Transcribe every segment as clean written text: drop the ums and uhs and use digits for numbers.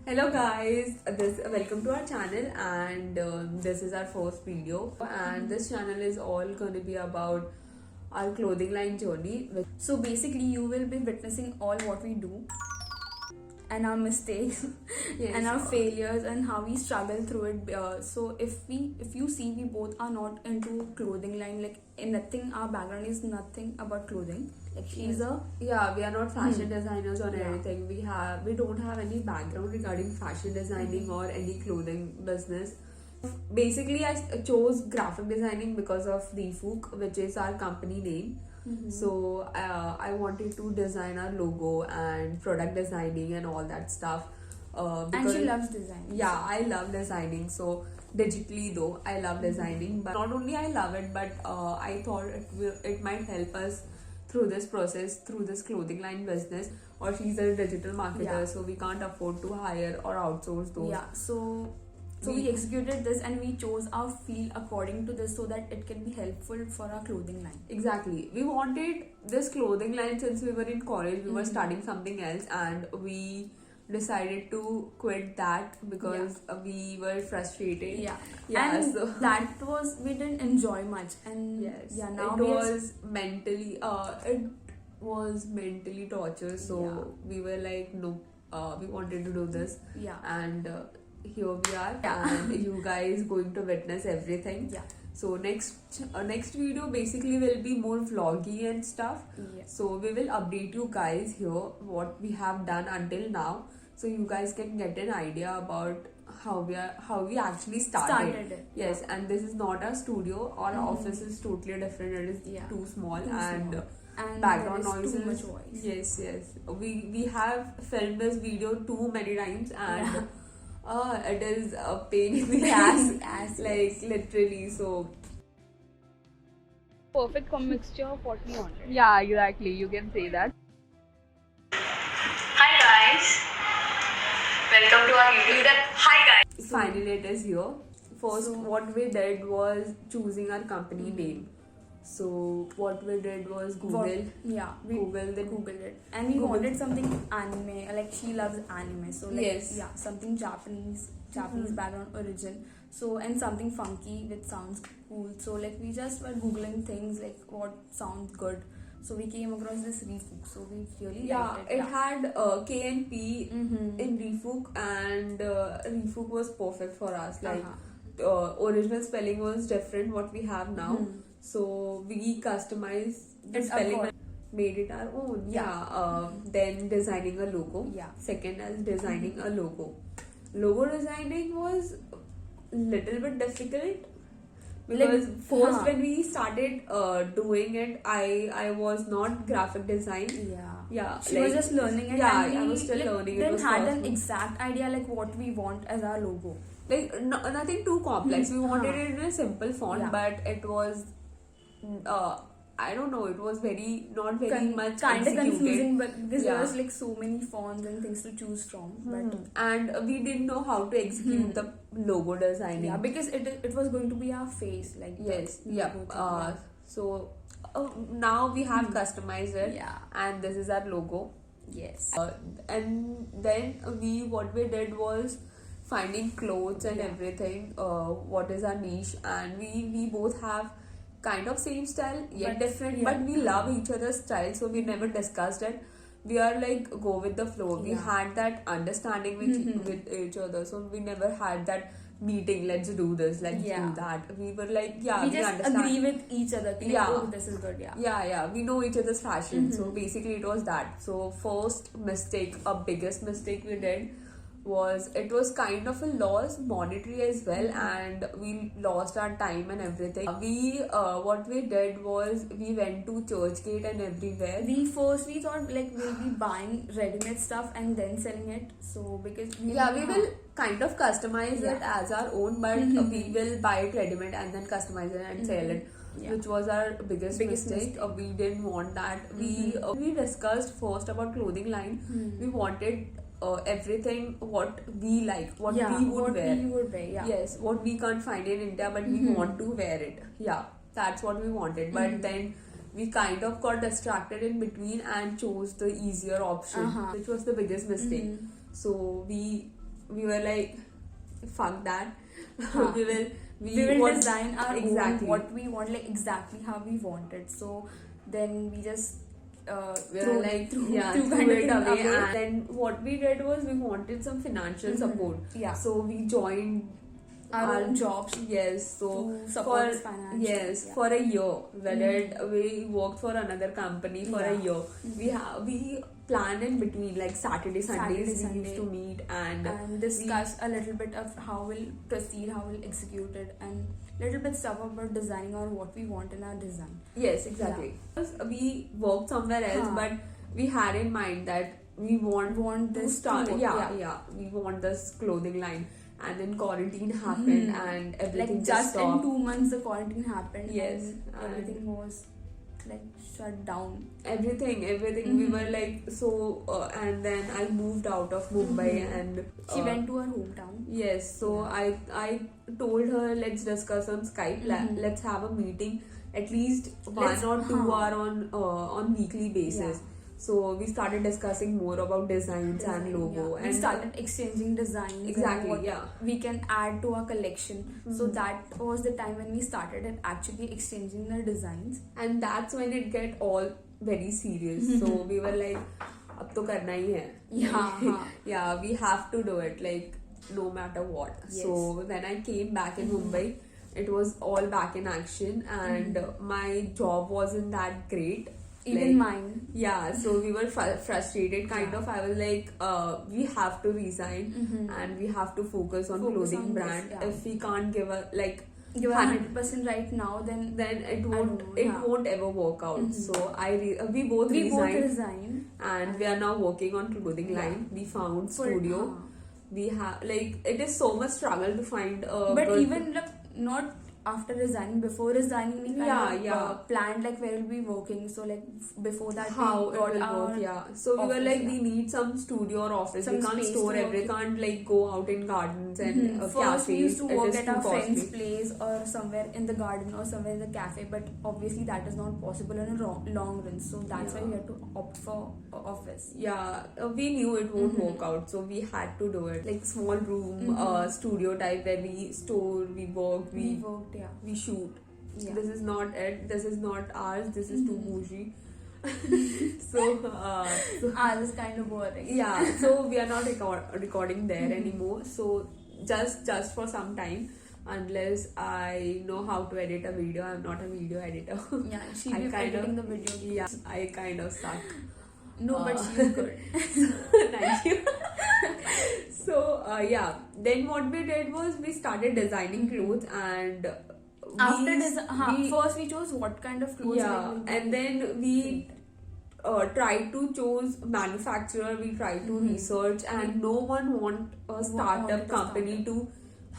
Hello guys, welcome to our channel and this is our first video and this channel is all going to be about our clothing line journey. So basically, you will be witnessing all what we do and our mistakes Yes. and our failures and how we struggle through it. So if you see, we both are not into clothing line. Like in nothing, our background is nothing about clothing. Like she's a Yeah, we are not fashion designers or Yeah. anything. We don't have any background regarding fashion designing or any clothing business. Basically, I chose graphic designing because of Refook, which is our company name. So I wanted to design our logo and product designing and all that stuff. and Because she loves design. yeah, I love designing. So digitally though, I love designing. But not only I love it, but I thought it might help us through this process, through this clothing line business. Or she's a digital marketer, Yeah. so we can't afford to hire or outsource those. Yeah. So we executed this and we chose our field according to this so that it can be helpful for our clothing line. Exactly. We wanted this clothing line since we were in college. We were studying something else and we decided to quit that because we were frustrated. Yeah. Yeah, And so that was, we didn't enjoy much. And yes, yeah, now it we are- was mentally torture. So we were like, no, we wanted to do this, yeah. and here we are, Yeah. and you guys going to witness everything. Yeah. So next video basically will be more vloggy and stuff. Yes. So we will update you guys here what we have done until now, so you guys can get an idea about how we actually started. it. Yes, and this is not a studio. Our office is totally different. It is Yeah. too small Too and small. And background there is noises. too much voice. Yes. We have filmed this video too many times and it is a pain in the ass, like literally. So perfect mixture of what we wanted. yeah, exactly. You can say that. Hi guys, welcome to our YouTube channel. Hi guys. Finally, it is here. First, So- what we did was choosing our company name. So what we did was Google. Yeah, we Googled it. Googled it, and we Googled- wanted something anime. Like she loves anime, so like Yes. yeah, something Japanese background origin. So and something funky which sounds cool. So like we just were googling things like what sounds good. So we came across this Refook. So we really Yeah, liked it. it had K and P Mm-hmm. in Refook, and Refook was perfect for us. Like original spelling was different what we have now, so we customized the It's spelling accord- and made it our own. Yeah. Then designing a logo. Yeah. Second is designing a logo. Logo designing was little bit difficult because Like, first huh. when we started doing it, I was not graphic design. Yeah, She was just learning it. Yeah, and I we, was still like, learning. It Didn't was had first an month. exact idea like what we want as our logo. Like nothing too complex. We wanted Huh. it in a simple font, Yeah. but it was I don't know, it was not very much Kind of executed. confusing, but because Yeah. there was like so many fonts and things to choose from. But And we didn't know how to execute the logo designing. yeah, because it was going to be our face, like the Yes, yeah. logo thing, So now we have customized it, Yeah. and this is our logo. yes, And then what we did was finding clothes and Yeah. everything. What is our niche, and we both have kind of same style yet But- different, yeah. but we love each other's style, so we never discussed it. We are like go with the flow. We Yeah. had that understanding with each other, so we never had that meeting. Let's do this. Let's Yeah. do that. We were like, yeah, we just understand. agree with each other. Like, Yeah. oh, this is good. Yeah. Yeah, we know each other's fashion. So basically, it was that. So first mistake, a biggest mistake we did was it was kind of a loss, monetary as well, and we lost our time and everything. What we did was we went to Churchgate and everywhere. We thought like we'll be buying ready-made stuff and then selling it. So because we will kind of customize it Yeah. as our own, but we will buy it ready-made and then customize it and sell it, Yeah. which was our biggest mistake. We didn't want that. We discussed first about clothing line. We wanted everything what we like, what yeah, we would what wear. we would wear. Yeah. Yes, what we can't find in India, but we want to wear it. Yeah, that's what we wanted. But then we kind of got distracted in between and chose the easier option, which was the biggest mistake. So we we were like, fuck that. Huh. we will want- design our exactly. own what we want, like exactly how we want it. So then we just we threw were like, threw threw kind of it thing away. And then what we did was we wanted some financial support. Yeah. So we joined our own jobs Yes, so to support for us financially. yes, Yeah. for a year, we worked for another company for a Yeah. year. We planned in between, like Saturday, Sundays, we used Sunday. to meet and discuss a little bit of how we'll proceed, how we'll execute it, and little bit stuff about designing or what we want in our design. Yes, exactly. Because we worked somewhere else, Huh. but we had in mind that we want this to start. to work, Yeah, we want this clothing line, and then quarantine happened, and everything Like just in stopped. 2 months the quarantine happened. Yes, and and- everything was like shut down. Everything. We were like so, and then I moved out of Mumbai, and She went to her hometown. Yes, so I told her, let's discuss on Skype. Let's have a meeting, at least Let's- 1 or 2 huh. hour on weekly basis. Yeah. So we started discussing more about designs and Design, logo, yeah. and we started exchanging designs and Exactly, what yeah. we can add to our collection. So that was the time when we started actually exchanging the designs. and that's when it get all very serious. So we were like, अब तो करना ही है. Yeah. Yeah, we have to do it, like no matter what. Yes. So when I came back in Mumbai, it was all back in action, and my job wasn't that great. Even mine. Yeah, so we were frustrated kind of. I was like, we have to resign, and we have to focus on Focus clothing on this, brand. yeah. If we can't give a like Give a 100%, 100% right now, then then it I won't don't know, yeah. won't ever work out. So we both we both resigned, resigned. and we are now working on clothing Yeah. line. We found For- studio. We have like, it is so much struggle to find a But good- even like not after resigning, before resigning, we kind of planned like where we'll be working. So like before that, how we it got will our work. Yeah, so we were office, like, yeah. we need some studio or office. Some We can't space store to every, work. can't like go out in gardens and First cafes. we used to It work is at too our friend's costly. place or somewhere in the garden or somewhere in the cafe, but obviously that is not possible in a long run. So that's why we had to opt for a office. Yeah, we knew it won't work out, so we had to do it. Like small room, studio type, where we store, we work, We worked, yeah. we shoot. Yeah. This is not it. This is not ours. This is too bougie. so Ours is kind of boring. yeah, so we are not recording there anymore. So just for some time, unless I know how to edit a video. I'm not a video editor. Yeah, she'll I be kind editing of- the video. Yeah, I kind of suck. No, but she's good. Thank you. So yeah, then what we did was we started designing clothes, and First we chose what kind of clothes. yeah, like, we'll be and then we tried to choose manufacturer. We tried to research, and no one want a startup wanted a company to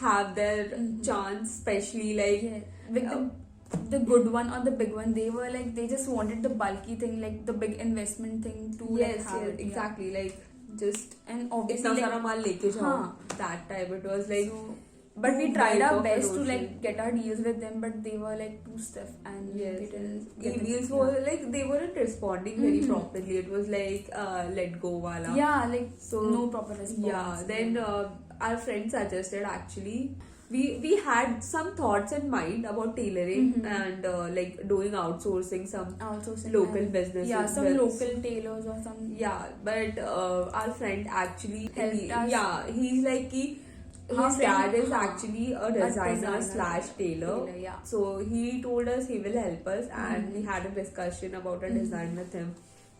have their chance, especially like Yeah, with the good one or the big one, they were like, they just wanted the bulky thing, like the big investment thing to like, yes, have it, yeah. exactly, like just And obviously, itna like, sara maal leke jao. हाँ. That type it was like. so, but we too tried big our of a best to notion. like get our deals with them, but they were like too stiff and Yes, they didn't get the- emails were like, they weren't responding very properly. It was like let go wala. yeah, like So, no proper response. Yeah, then our friend suggested, actually we had some thoughts in mind about tailoring and like doing outsourcing some outsourcing local and- businesses. Yeah, some with- local tailors or some. Yeah, but our friend actually Helped us. Yeah, he's like Our his friend- dad is हाँ, actually a designer designer slash tailor. yeah. So he told us he will help us, and we had a discussion about a design with him,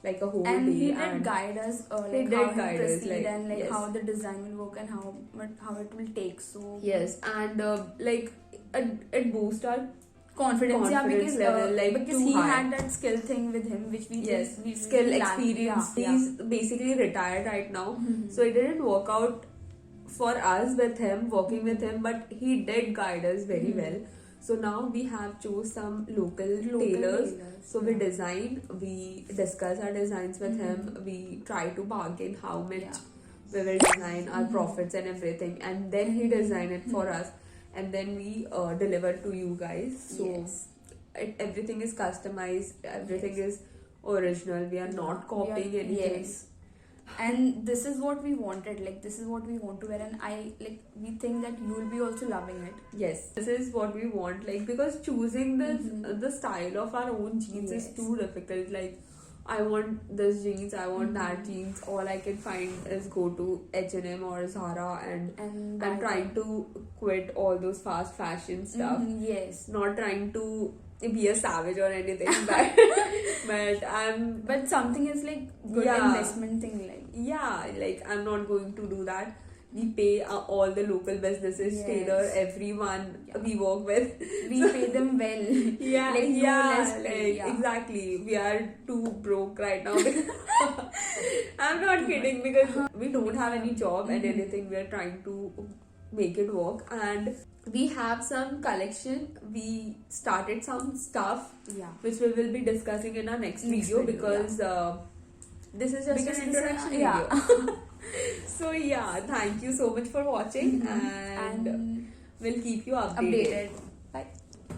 like a whole And day. he did and guide us, he like did how guide to us, proceed like, and like yes. how the design will work and how it will take. So Yes, and like it boosts our confidence, yeah, confidence because level, like, because too he high. had that skill thing with him, which we yes we skill planned. experience. Yeah, He's basically retired right now, so it didn't work out for us with him working with him, but he did guide us very well. So now we have chose some local tailors. So we design, we discuss our designs with him, we try to bargain how much Yeah. we will design, our profits and everything, and then he design it for us, and then we deliver to you guys. So Yes. everything is customized, everything is original. We are not copying anything. Yes. and this is what we wanted, like this is what we want to wear, and we think that you will be also loving it. Yes, this is what we want, like, because choosing this the style of our own jeans is Yes. too difficult. Like, I want this jeans, I want that jeans. All I can find is go to H&M or Zara, and And I'm buy trying to quit all those fast fashion stuff. Yes, Not trying to be a savage or anything, but but something is like good Yeah. investment thing, like yeah, like, I'm not going to do that. We pay all the local businesses, Yes. tailor, everyone Yeah. we work with. we pay them well. Yeah, like no less like, pay, yeah. exactly. We are too broke right now. I'm not kidding, because we don't have any job and anything. We are trying to make it work, and we have some collection. We started some stuff Yeah. which we will be discussing in our next video, video, because this is just Because an this is- introduction yeah. video. So yeah, thank you so much for watching, and And we'll keep you updated. updated. Bye.